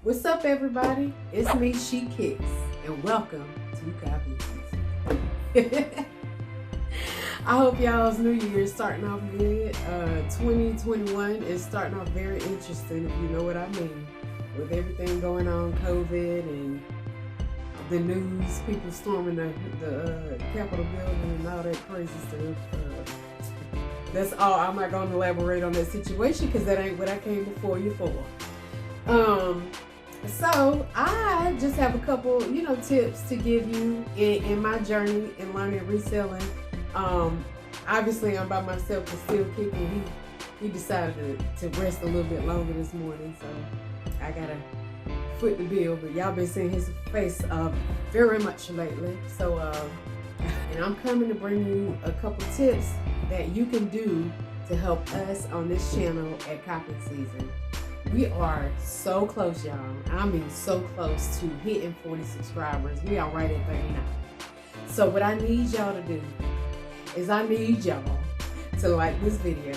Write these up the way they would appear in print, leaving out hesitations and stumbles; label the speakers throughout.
Speaker 1: What's up, everybody? It's me, She Kicks, and welcome to Copy Season. I hope y'all's New Year is starting off good. 2021 is starting off very interesting, if you know what I mean. With everything going on, COVID and the news, people storming the Capitol building and all that crazy stuff. That's all. I'm not going to elaborate on that situation because that ain't what I came before you for. So I just have a couple, tips to give you in my journey in learning reselling. Obviously I'm by myself and still kicking. He decided to rest a little bit longer this morning, so I gotta foot the bill. But y'all been seeing his face very much lately. So and I'm coming to bring you a couple tips that you can do to help us on this channel at Copy Season. We are so close, y'all. I mean, so close to hitting 40 subscribers. We are right at 39. So what I need y'all to do is I need y'all to like this video.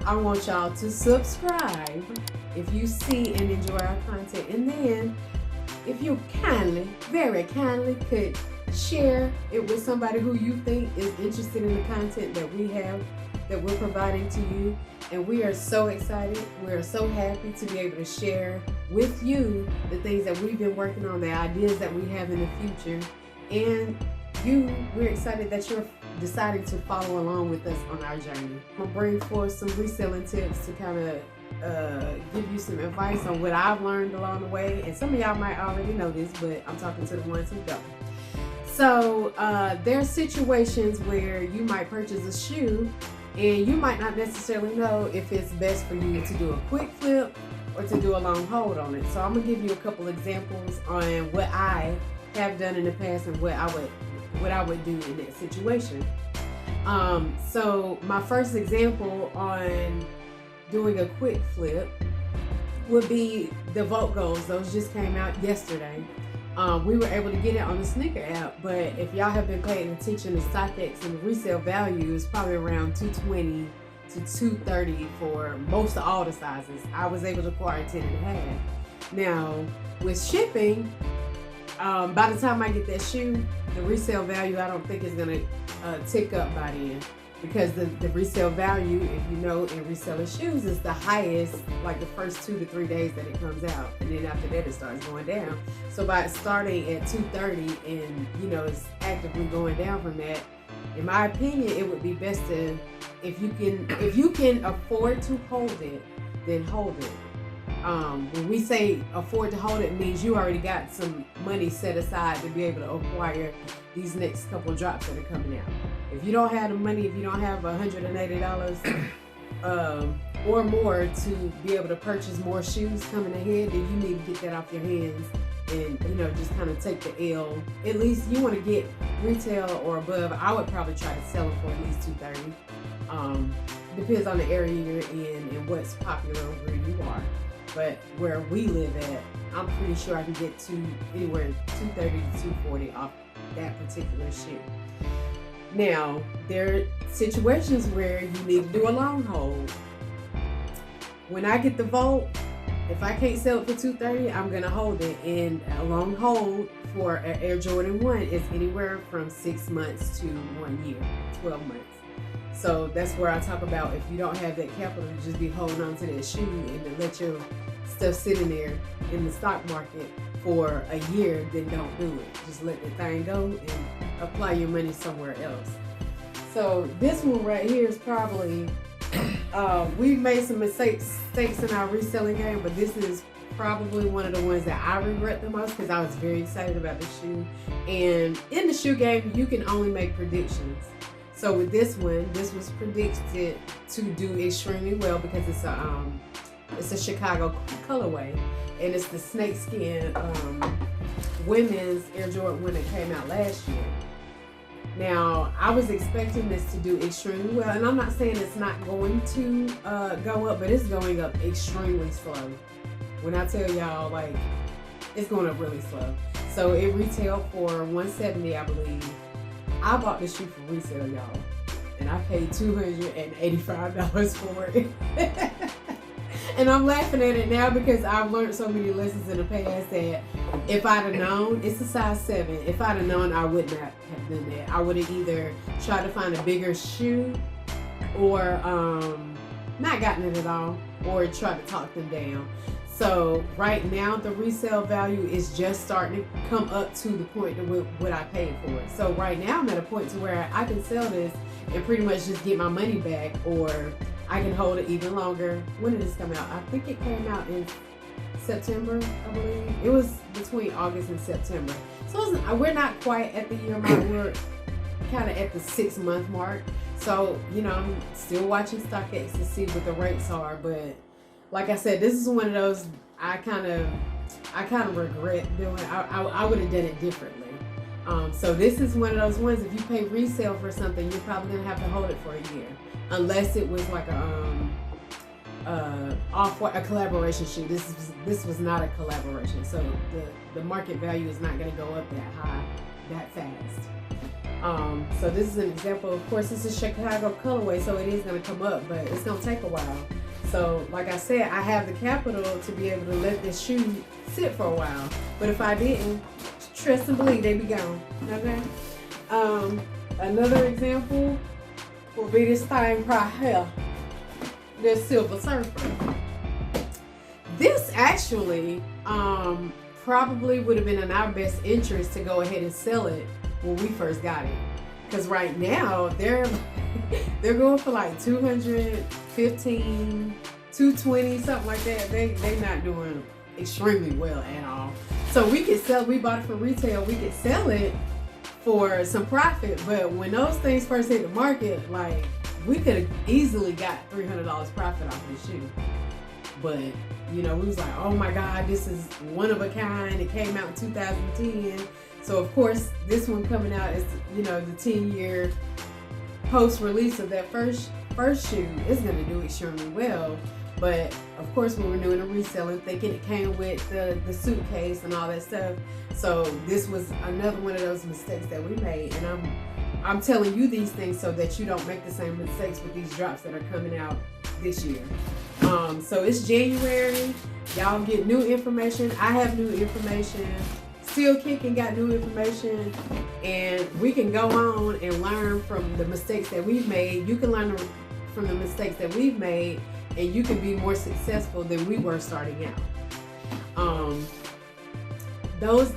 Speaker 1: I want y'all to subscribe if you see and enjoy our content. And then if you kindly, very kindly could share it with somebody who you think is interested in the content that we have, that we're providing to you. And we are so excited. We're so happy to be able to share with you the things that we've been working on, the ideas that we have in the future. And we're excited that you're deciding to follow along with us on our journey. I'm gonna bring forth some reselling tips to kind of give you some advice on what I've learned along the way. And some of y'all might already know this, but I'm talking to the ones who don't. So there are situations where you might purchase a shoe and you might not necessarily know if it's best for you to do a quick flip or to do a long hold on it. So I'm gonna give you a couple examples on what I have done in the past and what I would do in that situation. So my first example on doing a quick flip would be the Vote Goals. Those just came out yesterday. We were able to get it on the sneaker app, but if y'all have been paying attention to StockX, and the resale value is probably around $220 to $230 for most of all the sizes. I was able to acquire 10 and a half. Now, with shipping, by the time I get that shoe, the resale value I don't think is gonna tick up by then, because the resale value, if you know, in reselling shoes is the highest like the first 2 to 3 days that it comes out, and then after that it starts going down. So by starting at $230 and it's actively going down from that, in my opinion, it would be best to, if you can afford to hold it, then hold it. When we say afford to hold it, means you already got some money set aside to be able to acquire these next couple drops that are coming out. If you don't have the money, if you don't have $180 or more to be able to purchase more shoes coming ahead, then you need to get that off your hands and just kind of take the L. At least you want to get retail or above. I would probably try to sell them for at least $230. Depends on the area you're in and what's popular where you are. But where we live at, I'm pretty sure I can get to anywhere $230 to $240 off that particular shoe. Now, there are situations where you need to do a long hold. When I get the Volt, if I can't sell it for $230, I'm gonna hold it. And a long hold for an Air Jordan 1 is anywhere from 6 months to 1 year, 12 months. So that's where I talk about, if you don't have that capital to just be holding on to that shoe and to let your stuff sitting there in the stock market for a year, then don't do it. Just let the thing go and apply your money somewhere else. So this one right here is probably, we've made some mistakes in our reselling game, but this is probably one of the ones that I regret the most because I was very excited about the shoe. And in the shoe game, you can only make predictions. So with this one, this was predicted to do extremely well because it's a Chicago colorway, and it's the snakeskin women's Air Jordan 1 that came out last year. Now, I was expecting this to do extremely well, and I'm not saying it's not going to go up, but it's going up extremely slow. When I tell y'all, like, it's going up really slow. So it retailed for $170, I believe. I bought this shoe for resale, y'all, and I paid $285 for it. And I'm laughing at it now because I've learned so many lessons in the past that if I'd have known, it's a size 7. If I'd have known, I would not have done that. I would have either tried to find a bigger shoe or not gotten it at all, or tried to talk them down. So right now the resale value is just starting to come up to the point of what I paid for it. So right now I'm at a point to where I can sell this and pretty much just get my money back, or I can hold it even longer. When did this come out? I think it came out in September, I believe. It was between August and September. So we're not quite at the year mark. We're kind of at the 6-month mark. So, you know, I'm still watching StockX to see what the rates are. But like I said, this is one of those I kind of regret doing. I would have done it differently. So this is one of those ones, if you pay resale for something, you're probably going to have to hold it for a year. Unless it was like a collaboration shoe. This was not a collaboration. So the market value is not going to go up that high, that fast. So this is an example. Of course, this is Chicago colorway, so it is going to come up, but it's going to take a while. So like I said, I have the capital to be able to let this shoe sit for a while. But if I didn't, trust and believe, they be gone. Okay. Another example will be this thing right here, this Silver Surfer. This actually probably would have been in our best interest to go ahead and sell it when we first got it, because right now they're going for like $215, $220, something like that. They're not doing extremely well at all. So we bought it for retail, we could sell it for some profit, but when those things first hit the market, like, we could have easily got $300 profit off this shoe. But you know, we was like, oh my God, this is one of a kind. It came out in 2010. So of course, this one coming out is, you know, the 10-year post-release of that first shoe is going to do extremely well. But of course, when we're doing a reselling, thinking it came with the suitcase and all that stuff. So this was another one of those mistakes that we made. And I'm telling you these things so that you don't make the same mistakes with these drops that are coming out this year. So it's January. Y'all get new information. I have new information. Still Kicking got new information, and we can go on and learn from the mistakes that we've made. You can learn from the mistakes that we've made, and you can be more successful than we were starting out. Those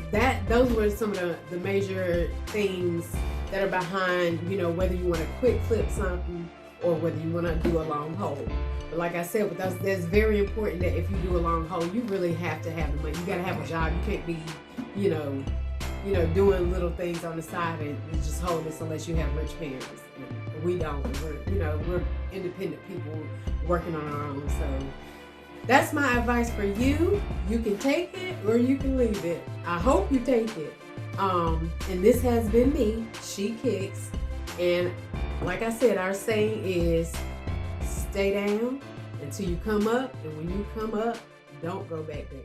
Speaker 1: were some of the major things that are behind, you know, whether you want to quick flip something or whether you want to do a long hold. But like I said, with us, that's very important that if you do a long hold, you really have to have the money. You got to have a job. You can't be, you know, doing little things on the side and just hold this unless you have rich parents. And we don't. We're independent people working on our own. So that's my advice for you. You can take it or you can leave it. I hope you take it. And this has been me, She Kicks. And like I said, our saying is stay down until you come up. And when you come up, don't go back down.